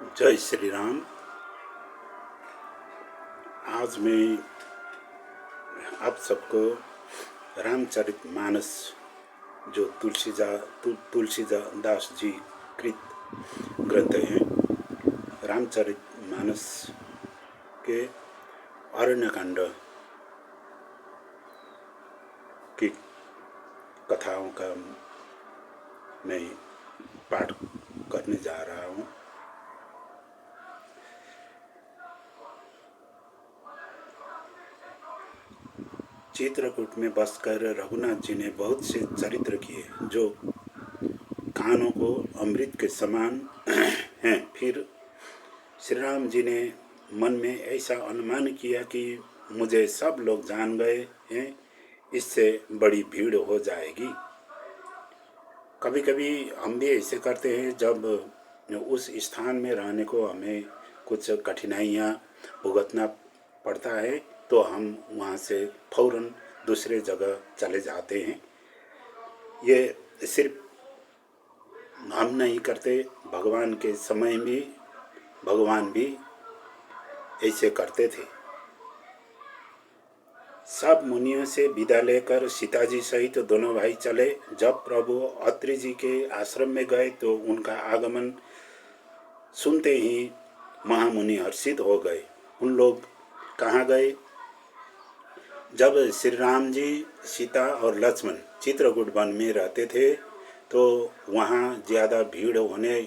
जय श्री राम। आज मैं आप सबको रामचरितमानस जो तुलसीदास जी कृत ग्रंथ हैं, रामचरितमानस के अरण्यकांड की कथाओं का मैं पाठ करने जा रहा हूँ। चित्रकूट में बसकर रघुनाथ जी ने बहुत से चरित्र किए जो कानों को अमृत के समान हैं। फिर श्री राम जी ने मन में ऐसा अनुमान किया कि मुझे सब लोग जान गए हैं, इससे बड़ी भीड़ हो जाएगी। कभी कभी हम भी ऐसे करते हैं, जब उस स्थान में रहने को हमें कुछ कठिनाइयाँ भुगतना पड़ता है तो हम वहाँ से फौरन दूसरे जगह चले जाते हैं। ये सिर्फ हम नहीं करते, भगवान के समय भी भगवान भी ऐसे करते थे। सब मुनियों से विदा लेकर सीताजी सहित दोनों भाई चले। जब प्रभु अत्रि जी के आश्रम में गए तो उनका आगमन सुनते ही महामुनि हर्षित हो गए। उन लोग कहाँ गए? जब श्री राम जी, सीता और लक्ष्मण चित्रकूट वन में रहते थे तो वहाँ ज़्यादा भीड़ होने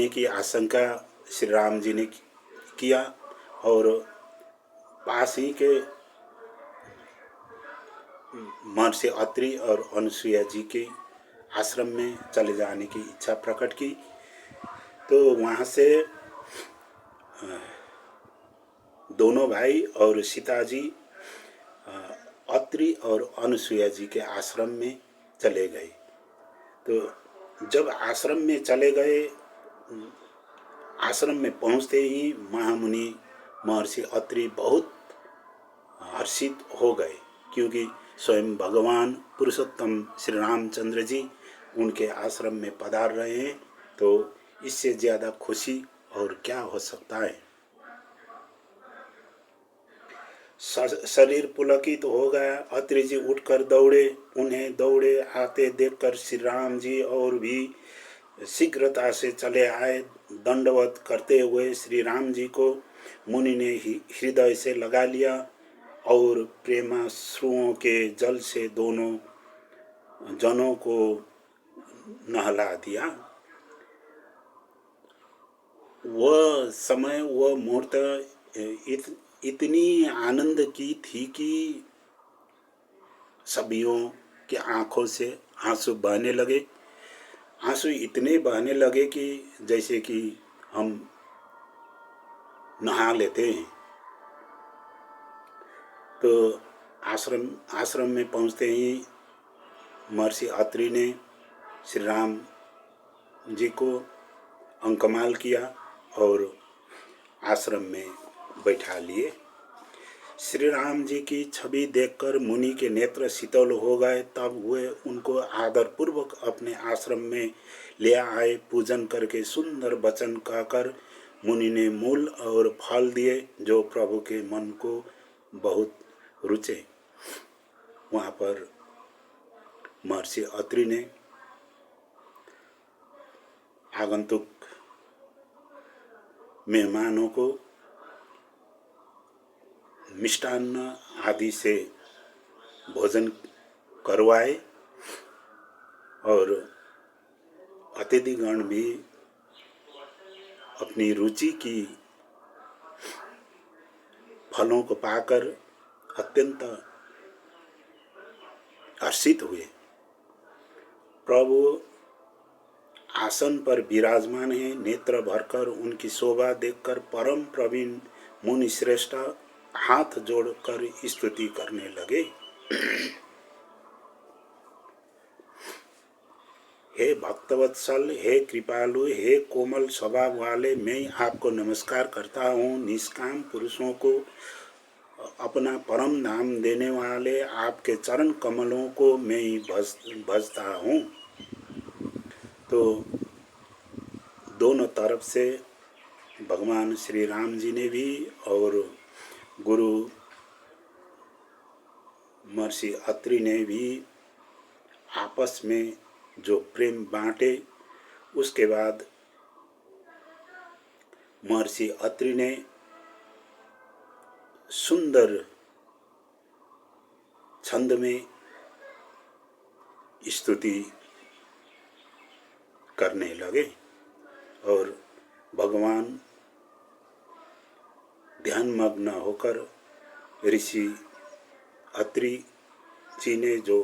की आशंका श्री राम जी ने किया और पास ही के महर्षि अत्रि और अनुसुईया जी के आश्रम में चले जाने की इच्छा प्रकट की। तो वहाँ से दोनों भाई और सीता जी अत्रि और अनुसुईया जी के आश्रम में चले गए। तो जब आश्रम में चले गए, आश्रम में पहुँचते ही महामुनि महर्षि अत्रि बहुत हर्षित हो गए, क्योंकि स्वयं भगवान पुरुषोत्तम श्री रामचंद्र जी उनके आश्रम में पधार रहे हैं। तो इससे ज़्यादा खुशी और क्या हो सकता है। शरीर पुलकित हो गया। अत्रि जी उठकर दौड़े। उन्हें दौड़े आते देखकर श्री राम जी और भी शीघ्रता से चले आए। दंडवत करते हुए श्री राम जी को मुनि ने हृदय से लगा लिया और प्रेमाश्रुओं के जल से दोनों जनों को नहला दिया। वह समय, वह मुहूर्त इतनी आनंद की थी कि सभियों की आंखों से आंसू बहने लगे। आंसू इतने बहने लगे कि जैसे कि हम नहा लेते हैं। तो आश्रम में पहुंचते ही महर्षि अत्रि ने श्री राम जी को अंकमाल किया और आश्रम में बैठा लिए। श्री राम जी की छवि देखकर मुनि के नेत्र शीतल हो गए। तब वे उनको आदरपूर्वक अपने आश्रम में ले आए। पूजन करके सुंदर वचन कहकर मुनि ने मूल और फल दिए जो प्रभु के मन को बहुत रुचे। वहाँ पर महर्षि अत्रि ने आगंतुक मेहमानों को मिष्टान्न आदि से भोजन करवाए और अतिथिगण भी अपनी रुचि की फलों को पाकर अत्यंत हर्षित हुए। प्रभु आसन पर विराजमान है। नेत्र भरकर उनकी शोभा देखकर परम प्रवीण मुनि श्रेष्ठ हाथ जोड़कर स्तुति करने लगे। हे भक्तवत्सल, हे कृपालु, हे कोमल स्वभाव वाले, मैं आपको नमस्कार करता हूँ। निष्काम पुरुषों को अपना परम धाम देने वाले आपके चरण कमलों को मैं भजता हूँ। तो दोनों तरफ से भगवान श्री राम जी ने भी और गुरु महर्षि अत्रि ने भी आपस में जो प्रेम बांटे, उसके बाद महर्षि अत्रि ने सुंदर छंद में स्तुति करने लगे और भगवान ध्यानमग्न होकर ऋषि अत्रि जी ने जो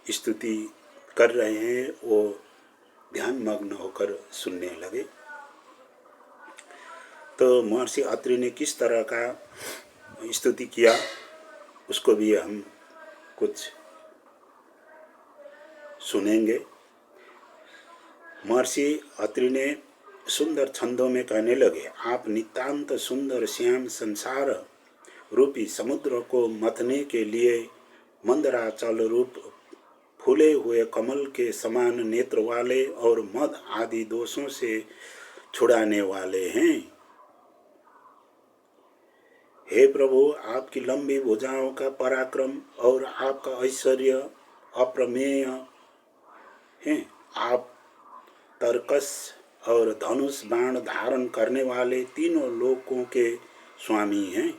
स्तुति कर रहे हैं वो ध्यानमग्न होकर सुनने लगे। तो महर्षि अत्रि ने किस तरह का स्तुति किया उसको भी हम कुछ सुनेंगे। महर्षि अत्रि ने सुंदर छंदों में कहने लगे, आप नितांत सुंदर श्याम संसार रूपी समुद्र को मथने के लिए मंदराचल रूप फूले हुए कमल के समान नेत्र वाले और मद आदि दोषों से छुड़ाने वाले हैं। हे प्रभु, आपकी लंबी भुजाओं का पराक्रम और आपका ऐश्वर्य अप्रमेय है। आप तरकस और धनुष बाण धारण करने वाले तीनों लोकों के स्वामी हैं।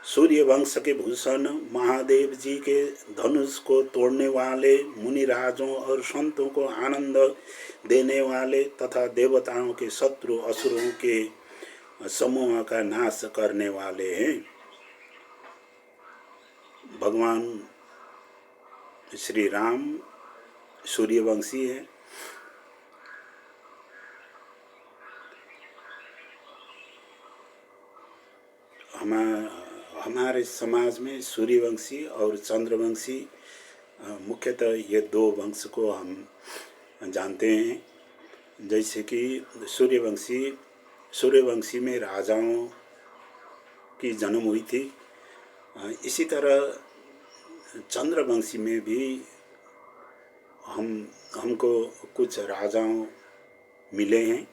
सूर्य वंश के भूषण महादेव जी के धनुष को तोड़ने वाले, मुनिराजों और संतों को आनंद देने वाले तथा देवताओं के शत्रु असुरों के समूह का नाश करने वाले हैं। भगवान श्री राम सूर्यवंशी है। हमारे समाज में सूर्यवंशी और चंद्रवंशी मुख्यतः ये दो वंश को हम जानते हैं। जैसे कि सूर्यवंशी में राजाओं की जन्म हुई थी, इसी तरह चंद्रवंशी में भी हमको कुछ राजाओं मिले हैं।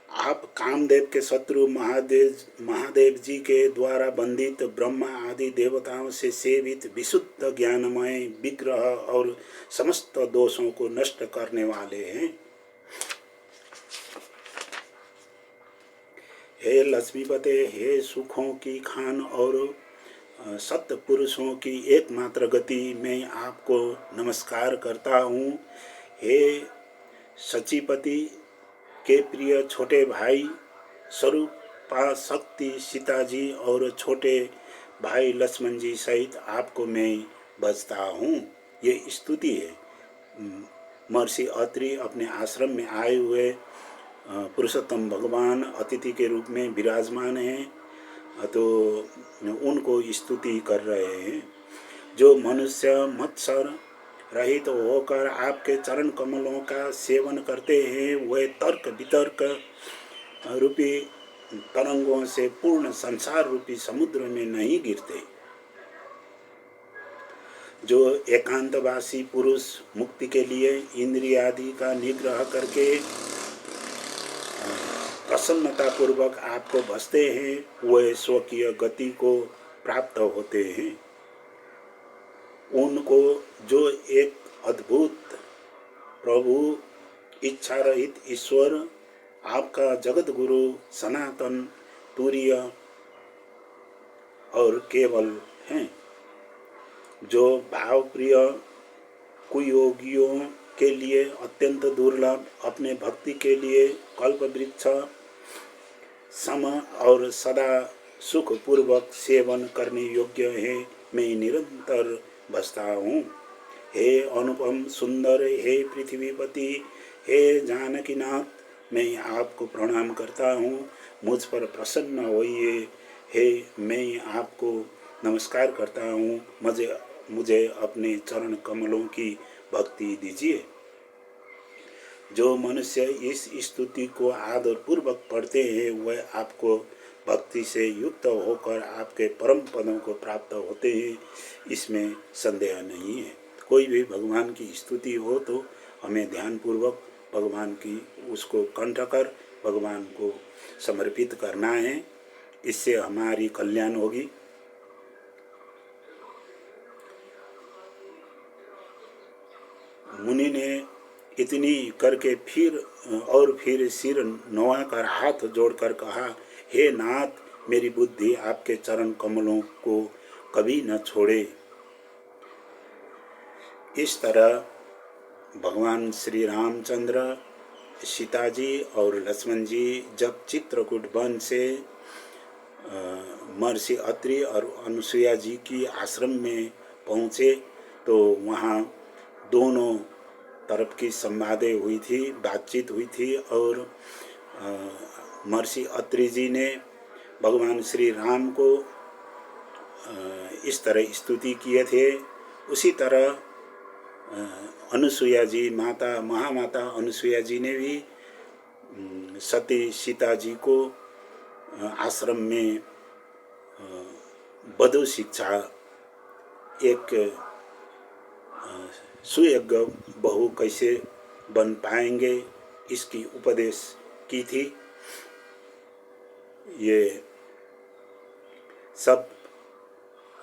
आप कामदेव के शत्रु महादेव जी के द्वारा बंदित ब्रह्मा आदि देवताओं से सेवित विशुद्ध ज्ञानमय विग्रह और समस्त दोषों को नष्ट करने वाले हैं। हे लक्ष्मीपते, हे सुखों की खान और सत्य पुरुषों की एकमात्र गति, मैं आपको नमस्कार करता हूँ। हे सचीपति के प्रिय छोटे भाई स्वरूपा शक्ति सीता जी और छोटे भाई लक्ष्मण जी सहित आपको मैं बजता हूँ। ये स्तुति है। महर्षि अत्रि अपने आश्रम में आए हुए पुरुषोत्तम भगवान अतिथि के रूप में विराजमान हैं, तो उनको स्तुति कर रहे हैं। जो मनुष्य मत्सर रहित होकर आपके चरण कमलों का सेवन करते हैं, वे तर्क वितर्क रूपी तरंगों से पूर्ण संसार रूपी समुद्र में नहीं गिरते। जो एकांतवासी पुरुष मुक्ति के लिए इंद्रियादि का निग्रह करके प्रसन्नता पूर्वक आपको भजते हैं, वे स्वकीय गति को प्राप्त होते हैं। उनको जो एक अद्भुत प्रभु इच्छा रहित ईश्वर आपका जगत गुरु सनातन तुरीय और केवल हैं, जो भाव प्रिय कुयोगियों के लिए अत्यंत दुर्लभ, अपने भक्ति के लिए कल्प वृक्ष सम और सदा सुख पूर्वक सेवन करने योग्य है, मैं निरंतर बसता हूँ। हे अनुपम सुंदर, हे पृथ्वीपति, हे जानकीनाथ, मैं आपको प्रणाम करता हूँ। मुझ पर प्रसन्न होइए। हे, मैं आपको नमस्कार करता हूँ। मुझे अपने चरण कमलों की भक्ति दीजिए। जो मनुष्य इस स्तुति को आदर पूर्वक पढ़ते हैं, वह आपको भक्ति से युक्त होकर आपके परम पदों को प्राप्त होते हैं, इसमें संदेह नहीं है। कोई भी भगवान की स्तुति हो तो हमें ध्यानपूर्वक भगवान की उसको कंठ कर भगवान को समर्पित करना है। इससे हमारी कल्याण होगी। मुनि ने इतनी करके फिर सिर नवाकर हाथ जोड़कर कहा, हे नाथ, मेरी बुद्धि आपके चरण कमलों को कभी न छोड़े। इस तरह भगवान श्री रामचंद्र, सीता जी और लक्ष्मण जी जब चित्रकूट वन से महर्षि अत्रि और अनुसुईया जी की आश्रम में पहुँचे तो वहाँ दोनों तरफ की संवादें हुई थी, बातचीत हुई थी और महर्षि अत्रि जी ने भगवान श्री राम को इस तरह स्तुति किए थे। उसी तरह अनुसुईया जी, महामाता अनुसुईया जी ने भी सती सीता जी को आश्रम में वधू शिक्षा, एक सुयोग्य बहू कैसे बन पाएंगे, इसकी उपदेश की थी। ये सब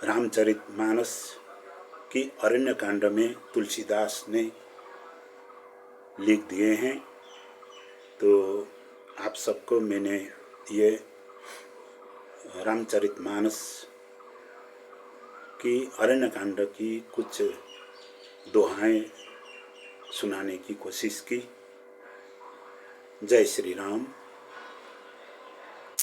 रामचरितमानस की अरण्यकांड में तुलसीदास ने लिख दिए हैं। तो आप सबको मैंने ये रामचरितमानस की अरण्यकांड की कुछ दोहाएं सुनाने की कोशिश की। जय श्री राम।